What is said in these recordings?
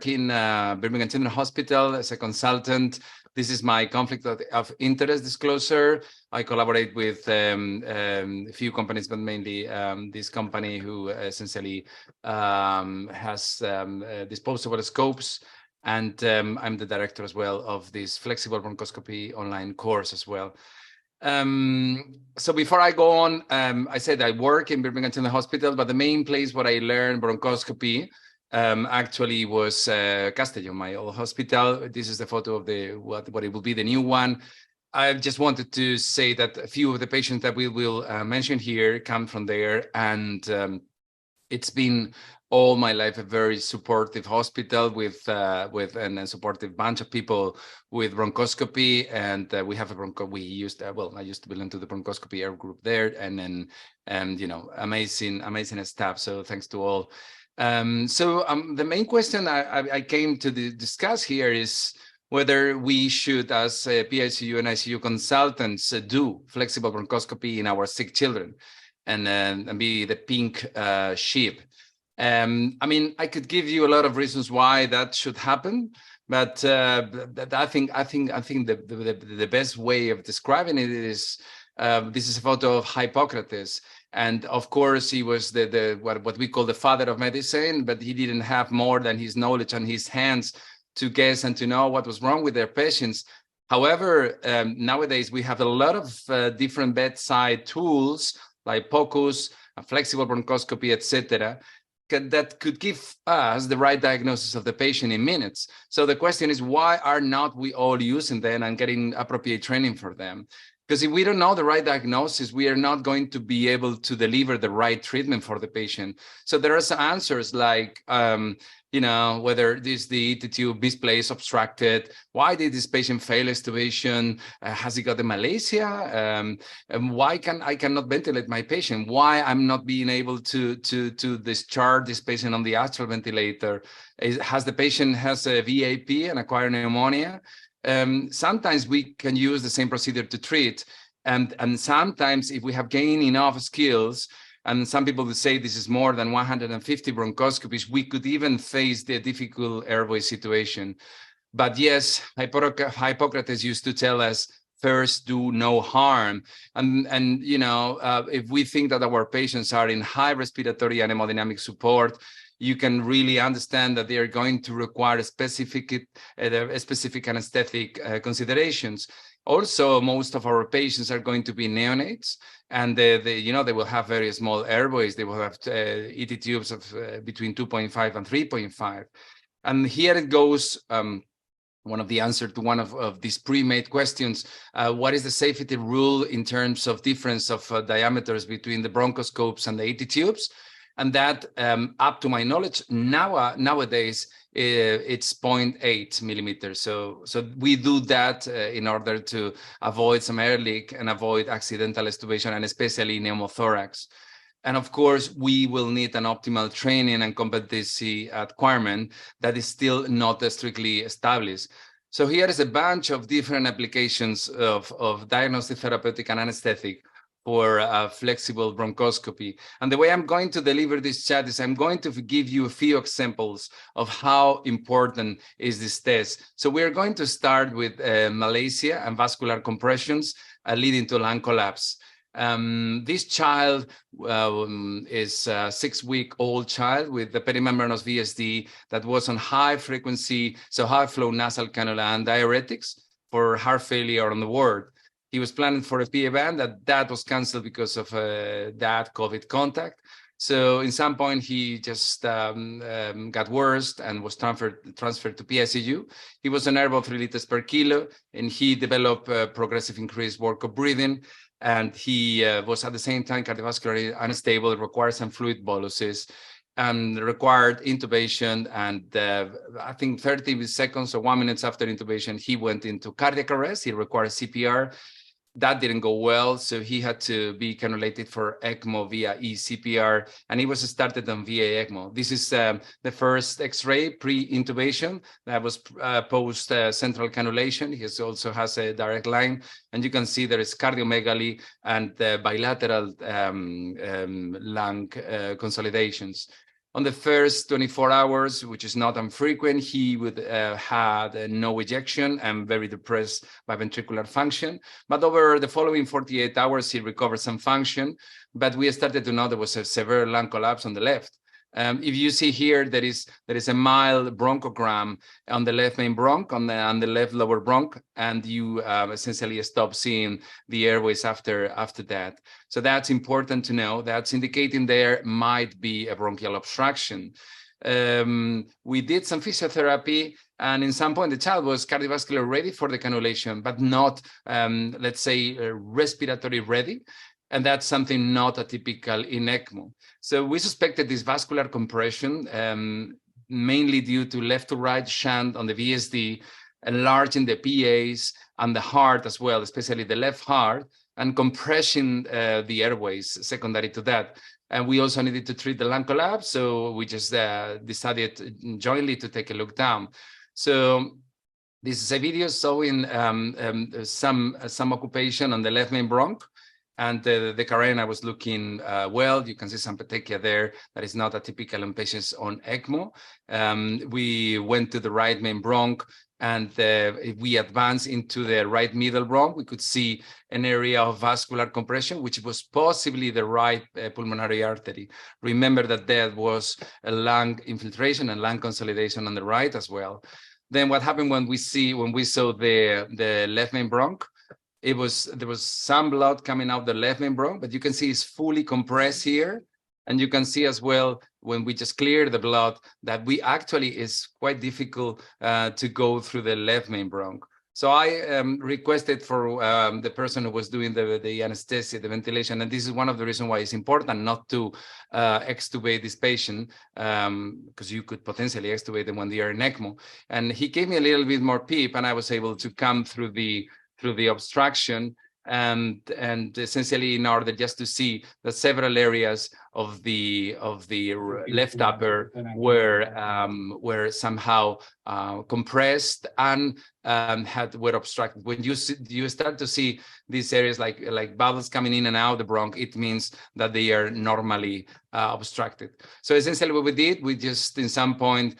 in Birmingham Children's Hospital as a consultant. This is my conflict of interest disclosure. I collaborate with a few companies, but mainly this company who essentially has disposable scopes. And I'm the director as well of this flexible bronchoscopy online course as well. So before I go on, I said I work in Birmingham Children's Hospital, but the main place where I learned bronchoscopy actually was Castellon, my old hospital. This is the photo of the what it will be the new one. I just wanted to say that a few of the patients that we will mention here come from there, and it's been all my life a very supportive hospital with a supportive bunch of people with bronchoscopy, and we have a we used I used to belong to the bronchoscopy air group there, and then amazing staff. So thanks to all. The main question I came to discuss here is whether we should, as PICU and NICU consultants, do flexible bronchoscopy in our sick children, and be the pink sheep. I mean, I could give you a lot of reasons why that should happen, but I think the best way of describing it is this is a photo of Hippocrates. And of course, he was what we call the father of medicine, but he didn't have more than his knowledge on his hands to guess and to know what was wrong with their patients. However, nowadays we have a lot of different bedside tools like POCUS, flexible bronchoscopy, etc., that could give us the right diagnosis of the patient in minutes. So the question is, why are not we all using them and getting appropriate training for them? Because if we don't know the right diagnosis, we are not going to be able to deliver the right treatment for the patient. So there are some answers like, whether the ET tube misplaced, obstructed, why did this patient fail extubation? Has he got the malacia? And why I cannot ventilate my patient? Why I'm not being able to discharge this patient on the astral ventilator? Has the patient has a VAP and acquired pneumonia? Sometimes we can use the same procedure to treat, and sometimes if we have gained enough skills, and some people would say this is more than 150 bronchoscopies, we could even face the difficult airway situation. But yes, Hippocrates used to tell us, first do no harm. And if we think that our patients are in high respiratory and hemodynamic support, you can really understand that they are going to require specific anesthetic considerations. Also, most of our patients are going to be neonates, and they will have very small airways. They will have ET tubes of between 2.5 and 3.5. And here it goes. One of the answers to one of these pre-made questions, what is the safety rule in terms of difference of diameters between the bronchoscopes and the ET tubes? And that, up to my knowledge, nowadays, it's 0.8 millimeters. So we do that in order to avoid some air leak and avoid accidental extubation, and especially pneumothorax. And of course, we will need an optimal training and competency acquirement that is still not strictly established. So here is a bunch of different applications of diagnostic, therapeutic, and anesthetic for flexible bronchoscopy. And the way I'm going to deliver this chat is I'm going to give you a few examples of how important is this test. So we're going to start with malacia and vascular compressions leading to lung collapse. This child is a 6-week-old child with the perimembranous VSD that was on high frequency, so high flow nasal cannula and diuretics for heart failure on the ward. He was planning for a PA band that was canceled because of that COVID contact. So in some point, he just got worse and was transferred to PICU. He was on air about 3 liters per kilo, and he developed progressive increased work of breathing. And he was at the same time cardiovascularly unstable, required some fluid boluses, and required intubation. And I think 30 seconds or 1 minute after intubation, he went into cardiac arrest. He required CPR. That didn't go well, so he had to be cannulated for ECMO via eCPR, and he was started on VA ECMO. This is the first X-ray pre-intubation that was post central cannulation. He also has a direct line, and you can see there is cardiomegaly and bilateral lung consolidations. On the first 24 hours, which is not infrequent, he would had no ejection and very depressed biventricular function. But over the following 48 hours, he recovered some function. But we started to know there was a severe lung collapse on the left. If you see here, there is a mild bronchogram on the left main bronch, on the left lower bronch, and you essentially stop seeing the airways after that. So that's important to know. That's indicating there might be a bronchial obstruction. We did some physiotherapy, and in some point the child was cardiovascular ready for the cannulation, but not, let's say, respiratory ready. And that's something not atypical in ECMO. So we suspected this vascular compression, mainly due to left to right shunt on the VSD, enlarging the PAs and the heart as well, especially the left heart, and compressing the airways secondary to that. And we also needed to treat the lung collapse, so we just decided jointly to take a look down. So this is a video showing some occupation on the left main bronch. And the carina was looking well. You can see some petechia there that is not atypical in patients on ECMO. We went to the right main bronch, and if we advanced into the right middle bronch, we could see an area of vascular compression, which was possibly the right pulmonary artery. Remember that there was a lung infiltration and lung consolidation on the right as well. Then what happened when we saw the left main bronch? There was some blood coming out the left main bronch, but you can see it's fully compressed here. And you can see as well, when we just clear the blood, that we actually is quite difficult to go through the left main bronch. So I requested for the person who was doing the anesthesia, the ventilation, and this is one of the reasons why it's important not to extubate this patient, because you could potentially extubate them when they are in ECMO. And he gave me a little bit more PEEP, and I was able to come through the obstruction and essentially in order just to see that several areas of the left upper were somehow compressed and were obstructed. When you start to see these areas like bubbles coming in and out the bronch, it means that they are normally obstructed. So essentially what we did, we just in some point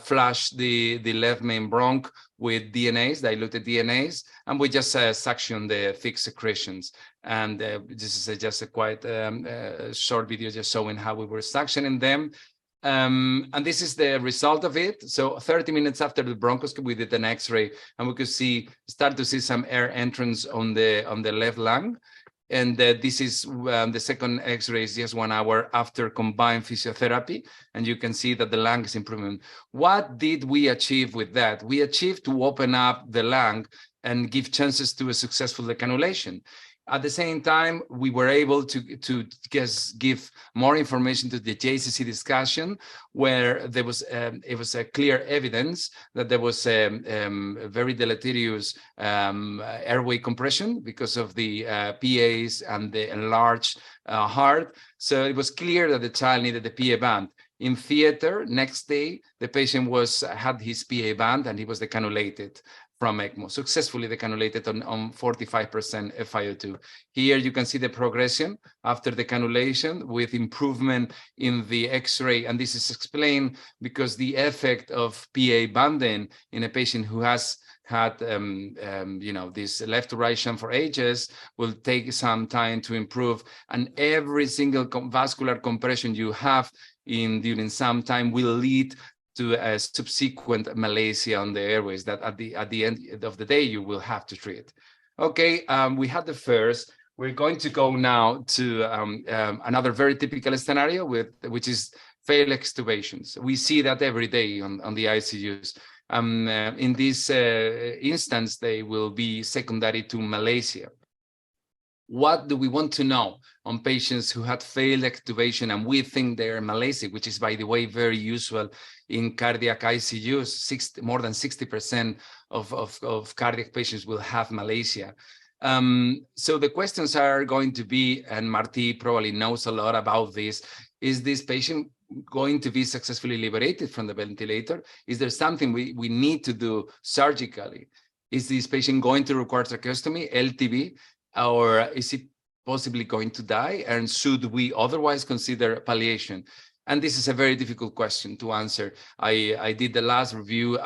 flushed the left main bronch with DNAs, diluted DNAs, and we just suctioned the thick secretions. And this is just a quite short video just showing how we were suctioning them. And this is the result of it. So 30 minutes after the bronchoscopy, we did an X-ray, and we could start to see some air entrance on the left lung. And this is the second X-ray is just 1 hour after combined physiotherapy. And you can see that the lung is improving. What did we achieve with that? We achieved to open up the lung and give chances to a successful decannulation. At the same time, we were able to give more information to the JCC discussion, where there was it was a clear evidence that there was a very deleterious airway compression because of the PAs and the enlarged heart. So it was clear that the child needed the PA band. In theater, next day, the patient had his PA band and he was decannulated from ECMO, successfully decannulated on 45% FiO2. Here you can see the progression after the cannulation with improvement in the X-ray, and this is explained because the effect of PA banding in a patient who has had this left to right shunt for ages will take some time to improve, and every single vascular compression you have during some time will lead to a subsequent malacia on the airways that at the end of the day you will have to treat. Okay, we had the first. We're going to go now to another very typical scenario which is failed extubations. We see that every day on the ICUs. In this instance, they will be secondary to malacia. What do we want to know on patients who had failed extubation and we think they're malacia, which is, by the way, very usual in cardiac ICUs? More than 60% of cardiac patients will have malacia. So the questions are going to be, and Marty probably knows a lot about this, is this patient going to be successfully liberated from the ventilator? Is there something we need to do surgically? Is this patient going to require tracheostomy, LTV? Or is he possibly going to die? And should we otherwise consider palliation? And this is a very difficult question to answer. I did the last review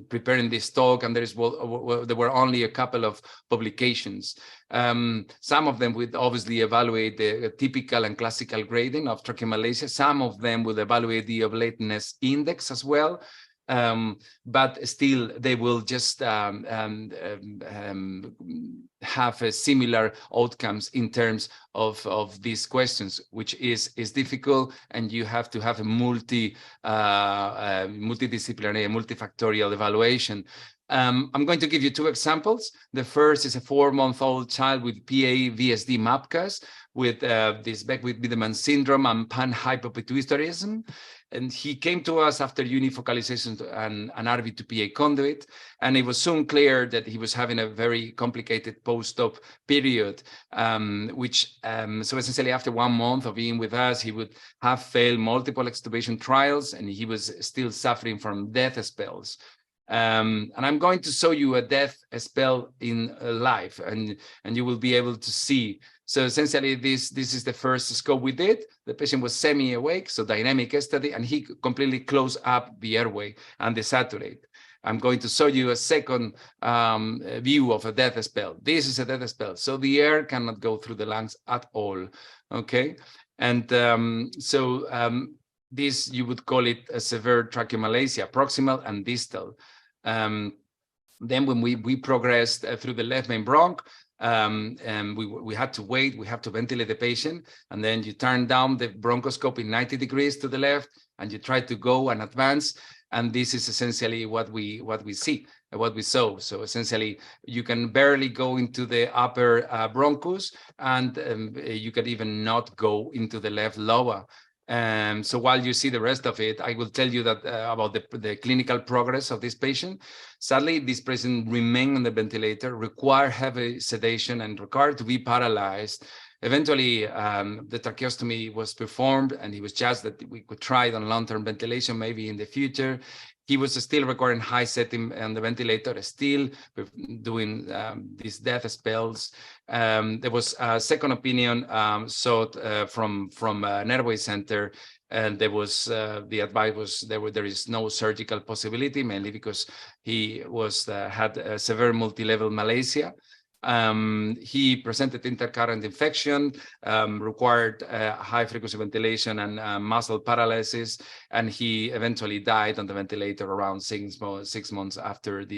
preparing this talk, and there were only a couple of publications. Some of them would obviously evaluate the typical and classical grading of tracheomalacia. Some of them would evaluate the oblateness index as well. But still, they will just have a similar outcomes in terms of these questions, which is difficult, and you have to have a multidisciplinary, multifactorial evaluation. I'm going to give you two examples. The first is a 4-month-old child with PA-VSD MAPCAS with this Beck-Wiedemann syndrome and panhypopituitarism. And he came to us after unifocalization and an RV to PA conduit. And it was soon clear that he was having a very complicated post-op period, so essentially after 1 month of being with us, he would have failed multiple extubation trials, and he was still suffering from death spells. And I'm going to show you a death spell in live, and you will be able to see. So essentially, this is the first scope we did. The patient was semi-awake, so dynamic study, and he completely closed up the airway and desaturate. I'm going to show you a second view of a death spell. This is a death spell, so the air cannot go through the lungs at all. Okay, and this, you would call it a severe tracheomalacia, proximal and distal. Then when we progressed through the left main bronch, we had to wait, we have to ventilate the patient, and then you turn down the bronchoscopy 90 degrees to the left, and you try to go and advance. And this is essentially what we saw. So essentially, you can barely go into the upper bronchus, and you can even not go into the left lower. So while you see the rest of it, I will tell you that about the clinical progress of this patient. Sadly, this patient remained on the ventilator, required heavy sedation, and required to be paralyzed. Eventually, the tracheostomy was performed, and it was just that we could try it on long-term ventilation maybe in the future. He was still requiring high setting on the ventilator, still doing these death spells. There was a second opinion sought from an airway center, and there was the advice was there is no surgical possibility, mainly because he had a severe multi-level malacia. He presented intercurrent infection, required high frequency ventilation and muscle paralysis, and he eventually died on the ventilator around 6 months after the